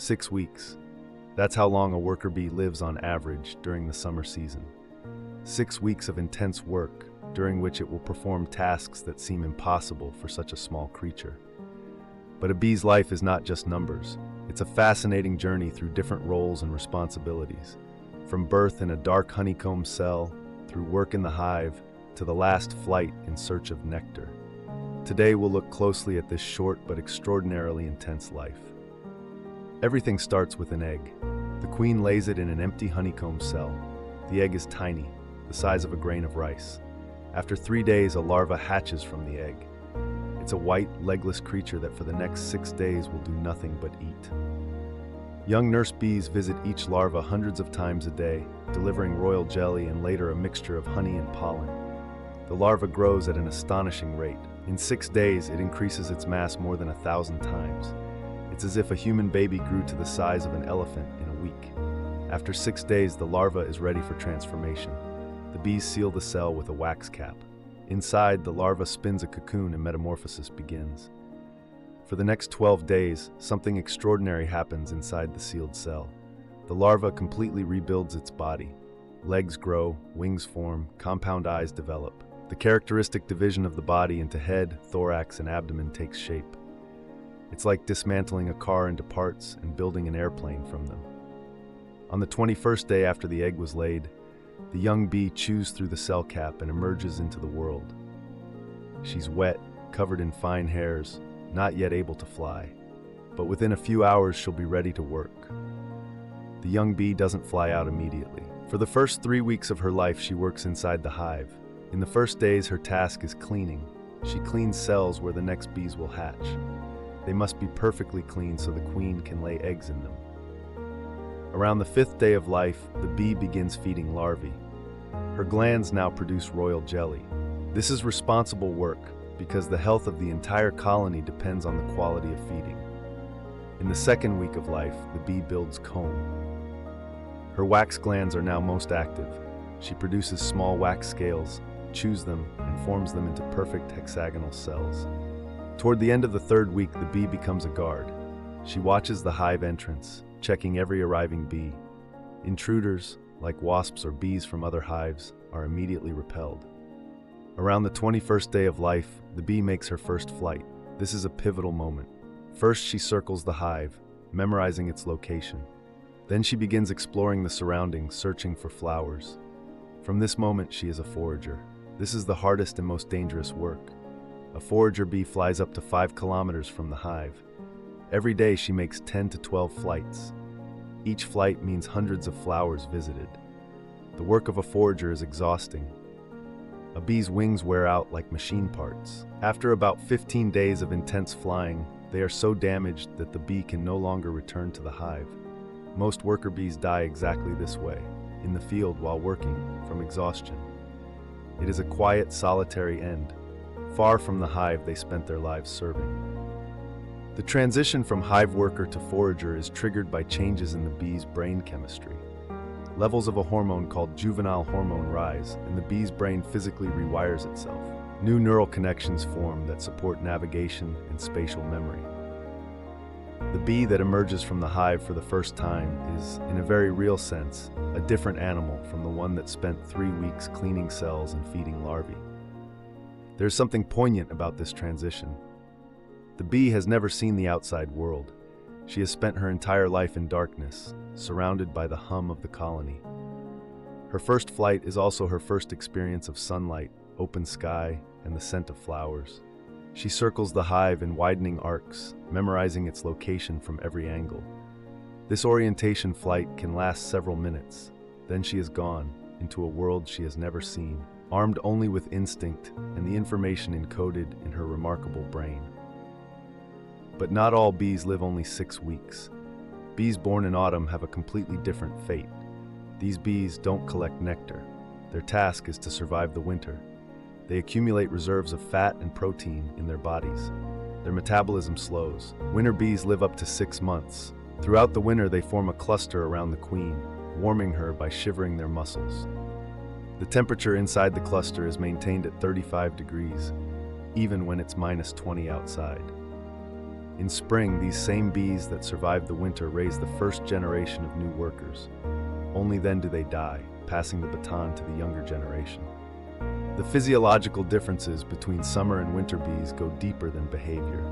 6 weeks. That's how long a worker bee lives on average during the summer season. 6 weeks of intense work, during which it will perform tasks that seem impossible for such a small creature. But a bee's life is not just numbers. It's a fascinating journey through different roles and responsibilities. From birth in a dark honeycomb cell, through work in the hive, to the last flight in search of nectar. Today we'll look closely at this short but extraordinarily intense life. Everything starts with an egg. The queen lays it in an empty honeycomb cell. The egg is tiny, the size of a grain of rice. After 3 days, a larva hatches from the egg. It's a white, legless creature that for the next 6 days will do nothing but eat. Young nurse bees visit each larva hundreds of times a day, delivering royal jelly and later a mixture of honey and pollen. The larva grows at an astonishing rate. In 6 days, it increases its mass more than 1,000 times. It's as if a human baby grew to the size of an elephant in a week. After 6 days, the larva is ready for transformation. The bees seal the cell with a wax cap. Inside, the larva spins a cocoon and metamorphosis begins. For the next 12 days, something extraordinary happens inside the sealed cell. The larva completely rebuilds its body. Legs grow, wings form, compound eyes develop. The characteristic division of the body into head, thorax, and abdomen takes shape. It's like dismantling a car into parts and building an airplane from them. On the 21st day after the egg was laid, the young bee chews through the cell cap and emerges into the world. She's wet, covered in fine hairs, not yet able to fly. But within a few hours, she'll be ready to work. The young bee doesn't fly out immediately. For the first 3 weeks of her life, she works inside the hive. In the first days, her task is cleaning. She cleans cells where the next bees will hatch. They must be perfectly clean so the queen can lay eggs in them. Around the 5th day of life, the bee begins feeding larvae. Her glands now produce royal jelly. This is responsible work because the health of the entire colony depends on the quality of feeding. In the 2nd week of life, the bee builds comb. Her wax glands are now most active. She produces small wax scales, chews them, and forms them into perfect hexagonal cells. Toward the end of the 3rd week, the bee becomes a guard. She watches the hive entrance, checking every arriving bee. Intruders, like wasps or bees from other hives, are immediately repelled. Around the 21st day of life, the bee makes her first flight. This is a pivotal moment. First, she circles the hive, memorizing its location. Then she begins exploring the surroundings, searching for flowers. From this moment, she is a forager. This is the hardest and most dangerous work. A forager bee flies up to 5 kilometers from the hive. Every day, she makes 10 to 12 flights. Each flight means hundreds of flowers visited. The work of a forager is exhausting. A bee's wings wear out like machine parts. After about 15 days of intense flying, they are so damaged that the bee can no longer return to the hive. Most worker bees die exactly this way, in the field while working, from exhaustion. It is a quiet, solitary end. Far from the hive they spent their lives serving. The transition from hive worker to forager is triggered by changes in the bee's brain chemistry. Levels of a hormone called juvenile hormone rise, and the bee's brain physically rewires itself. New neural connections form that support navigation and spatial memory. The bee that emerges from the hive for the first time is, in a very real sense, a different animal from the one that spent 3 weeks cleaning cells and feeding larvae. There's something poignant about this transition. The bee has never seen the outside world. She has spent her entire life in darkness, surrounded by the hum of the colony. Her first flight is also her first experience of sunlight, open sky, and the scent of flowers. She circles the hive in widening arcs, memorizing its location from every angle. This orientation flight can last several minutes. Then she is gone, into a world she has never seen, armed only with instinct and the information encoded in her remarkable brain. But not all bees live only 6 weeks. Bees born in autumn have a completely different fate. These bees don't collect nectar. Their task is to survive the winter. They accumulate reserves of fat and protein in their bodies. Their metabolism slows. Winter bees live up to 6 months. Throughout the winter, they form a cluster around the queen, warming her by shivering their muscles. The temperature inside the cluster is maintained at 35 degrees, even when it's -20 outside. In spring, these same bees that survived the winter raise the first generation of new workers. Only then do they die, passing the baton to the younger generation. The physiological differences between summer and winter bees go deeper than behavior.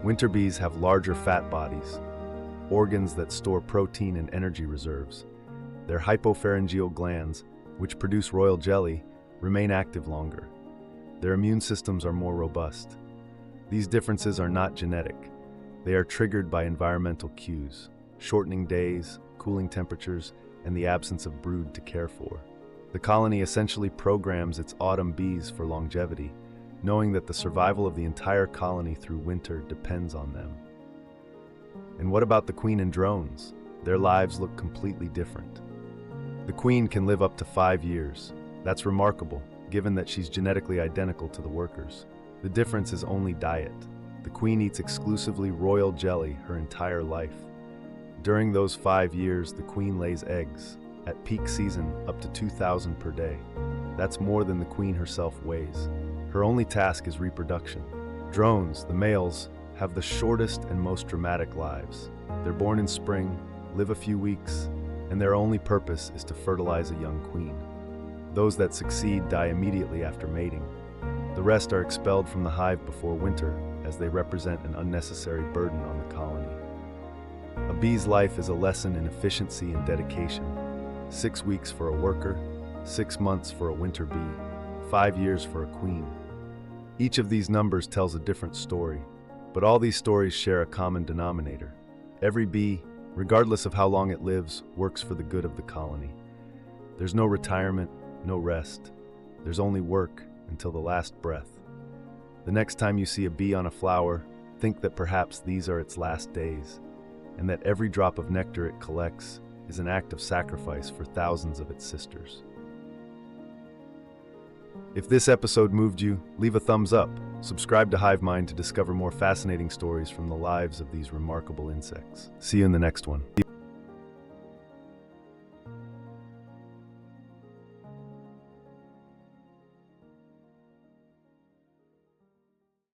Winter bees have larger fat bodies, organs that store protein and energy reserves. Their hypopharyngeal glands, which produce royal jelly, remain active longer. Their immune systems are more robust. These differences are not genetic. They are triggered by environmental cues, shortening days, cooling temperatures, and the absence of brood to care for. The colony essentially programs its autumn bees for longevity, knowing that the survival of the entire colony through winter depends on them. And what about the queen and drones? Their lives look completely different. The queen can live up to 5 years. That's remarkable, given that she's genetically identical to the workers. The difference is only diet. The queen eats exclusively royal jelly her entire life. During those 5 years, the queen lays eggs, at peak season up to 2,000 per day. That's more than the queen herself weighs. Her only task is reproduction. Drones, the males, have the shortest and most dramatic lives. They're born in spring, live a few weeks, and their only purpose is to fertilize a young queen. Those that succeed die immediately after mating. The rest are expelled from the hive before winter, as they represent an unnecessary burden on the colony. A bee's life is a lesson in efficiency and dedication. 6 weeks for a worker, 6 months for a winter bee, 5 years for a queen. Each of these numbers tells a different story, but all these stories share a common denominator. Every bee, regardless of how long it lives, works for the good of the colony. There's no retirement, no rest. There's only work until the last breath. The next time you see a bee on a flower, think that perhaps these are its last days, and that every drop of nectar it collects is an act of sacrifice for thousands of its sisters. If this episode moved you, leave a thumbs up. Subscribe to Hive Mind to discover more fascinating stories from the lives of these remarkable insects. See you in the next one.